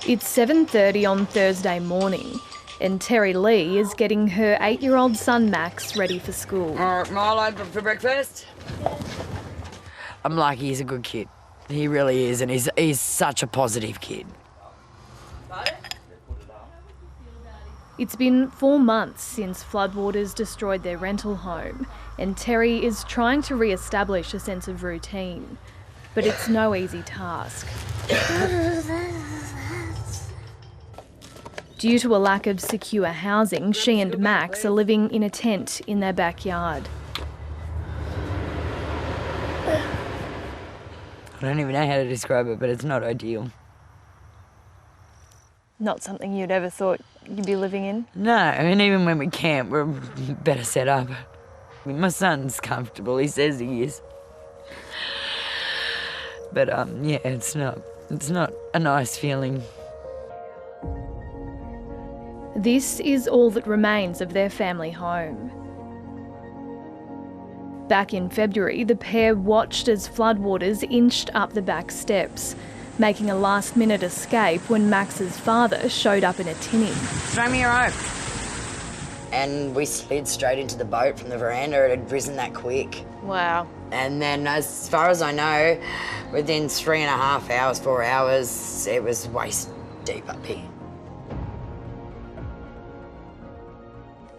It's 7:30 on Thursday morning, and Terry Lee is getting her 8-year-old son Max ready for school. All right, Milo for breakfast. I'm lucky he's a good kid. He really is, and he's such a positive kid. It's been 4 months since floodwaters destroyed their rental home, and Terry is trying to re-establish a sense of routine. But it's no easy task. Due to a lack of secure housing, she and Max are living in a tent in their backyard. I don't even know how to describe it, but it's not ideal. Not something you'd ever thought you'd be living in? No, I mean, even when we camp, we're better set up. I mean, my son's comfortable, he says he is. But, yeah, it's not a nice feeling. This is all that remains of their family home. Back in February, the pair watched as floodwaters inched up the back steps, making a last-minute escape when Max's father showed up in a tinny. Show me your rope. And we slid straight into the boat from the veranda. It had risen that quick. Wow. And then, as far as I know, within 3.5 hours, 4 hours, it was waist deep up here.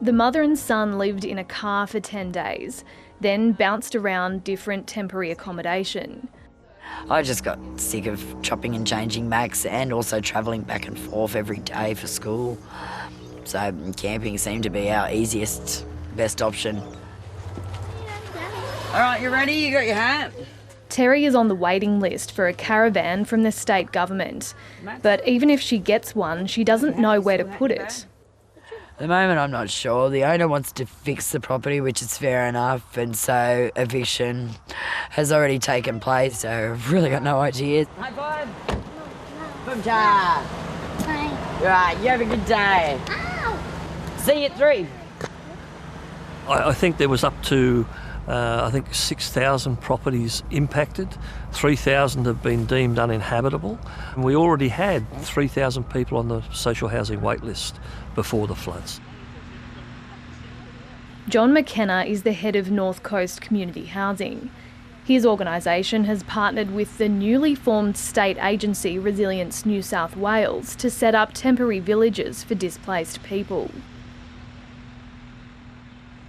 The mother and son lived in a car for 10 days, then bounced around different temporary accommodation. I just got sick of chopping and changing Max and also travelling back and forth every day for school. So camping seemed to be our easiest, best option. All right, you ready? You got your hat? Terry is on the waiting list for a caravan from the state government. But even if she gets one, she doesn't know where to put it. At the moment, I'm not sure. The owner wants to fix the property, which is fair enough, and so eviction has already taken place, so I've really got no idea. High five. Good job. Bye. Right, you have a good day. Ow. See you at 3. I think there was up to 6,000 properties impacted. 3,000 have been deemed uninhabitable. And we already had 3,000 people on the social housing wait list before the floods. John McKenna is the head of North Coast Community Housing. His organisation has partnered with the newly formed state agency Resilience New South Wales to set up temporary villages for displaced people.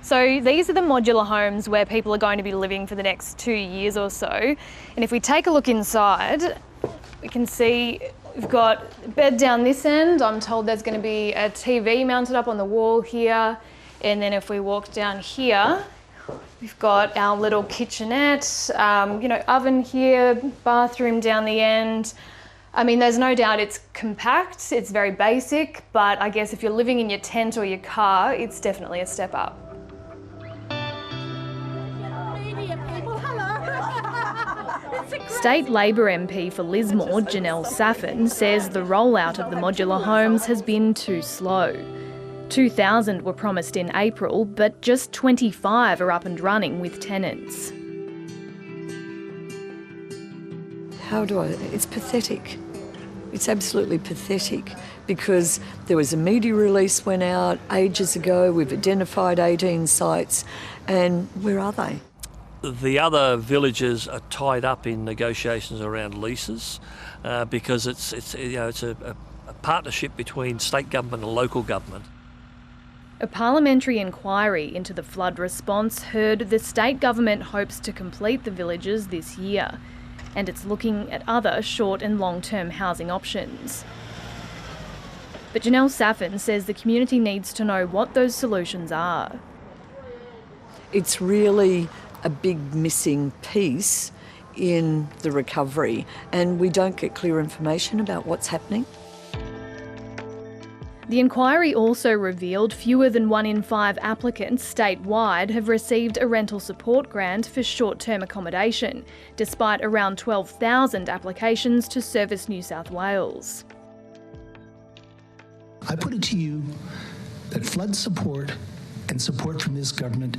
So these are the modular homes where people are going to be living for the next 2 years or so. And if we take a look inside, we can see we've got a bed down this end. I'm told there's going to be a TV mounted up on the wall here. And then if we walk down here, we've got our little kitchenette, oven here, bathroom down the end. I mean, there's no doubt it's compact, it's very basic, but I guess if you're living in your tent or your car, it's definitely a step up. State Labor MP for Lismore, Janelle Saffin, says the rollout of the modular homes has been too slow. 2,000 were promised in April, but just 25 are up and running with tenants. It's pathetic. It's absolutely pathetic because there was a media release went out ages ago. We've identified 18 sites, and where are they? The other villages are tied up in negotiations around leases because it's a partnership between state government and local government. A parliamentary inquiry into the flood response heard the state government hopes to complete the villages this year, and it's looking at other short and long-term housing options. But Janelle Saffin says the community needs to know what those solutions are. It's really a big missing piece in the recovery, and we don't get clear information about what's happening. The inquiry also revealed fewer than 1 in 5 applicants statewide have received a rental support grant for short-term accommodation, despite around 12,000 applications to Service New South Wales. I put it to you that flood support and support from this government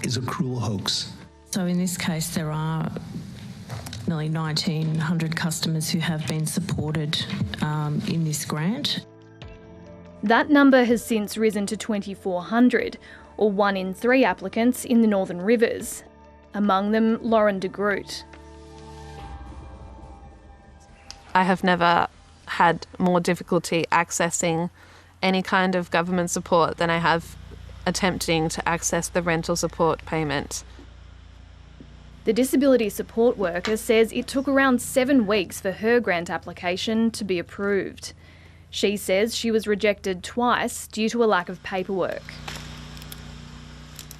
is a cruel hoax. So in this case, there are nearly 1,900 customers who have been supported in this grant. That number has since risen to 2,400, or 1 in 3 applicants in the Northern Rivers. Among them, Lauren de Groot. I have never had more difficulty accessing any kind of government support than I have attempting to access the rental support payment. The disability support worker says it took around 7 weeks for her grant application to be approved. She says she was rejected twice due to a lack of paperwork.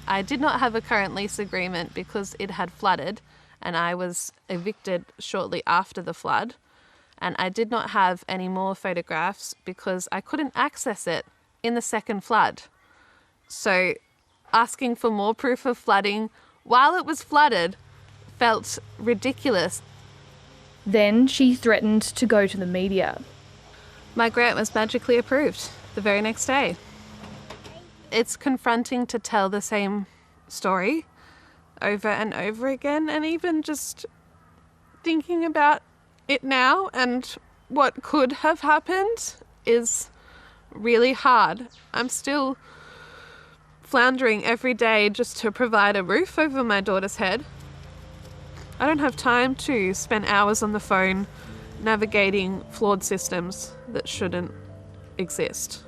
I did not have a current lease agreement because it had flooded and I was evicted shortly after the flood. And I did not have any more photographs because I couldn't access it in the second flood. So asking for more proof of flooding while it was flooded felt ridiculous. Then she threatened to go to the media. My grant was magically approved the very next day. It's confronting to tell the same story over and over again, and even just thinking about it now and what could have happened is really hard. I'm still floundering every day just to provide a roof over my daughter's head. I don't have time to spend hours on the phone navigating flawed systems that shouldn't exist.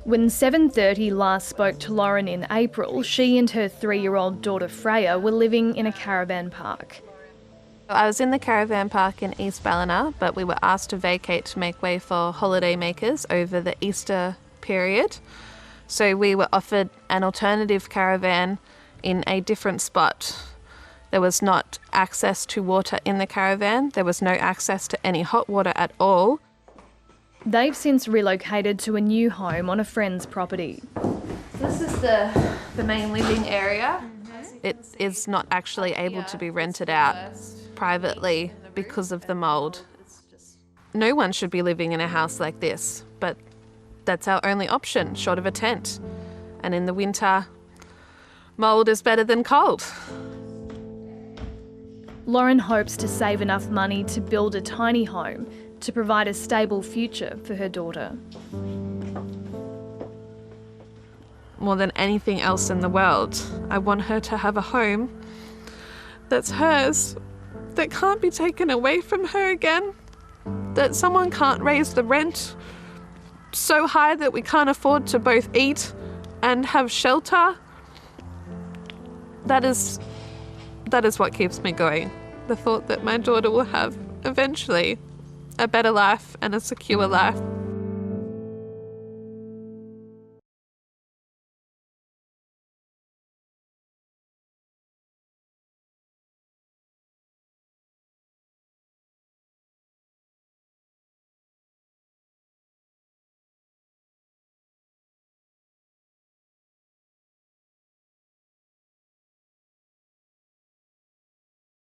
When 7:30 last spoke to Lauren in April, she and her 3-year-old daughter Freya were living in a caravan park. I was in the caravan park in East Ballina, but we were asked to vacate to make way for holiday makers over the Easter period. So we were offered an alternative caravan in a different spot. There was not access to water in the caravan. There was no access to any hot water at all. They've since relocated to a new home on a friend's property. This is the main living area. It is not actually able to be rented out privately because of the mould. No one should be living in a house like this, but that's our only option, short of a tent. And in the winter, mould is better than cold. Lauren hopes to save enough money to build a tiny home to provide a stable future for her daughter. More than anything else in the world, I want her to have a home that's hers, that can't be taken away from her again, that someone can't raise the rent so high that we can't afford to both eat and have shelter. That is what keeps me going. The thought that my daughter will have eventually a better life and a secure life.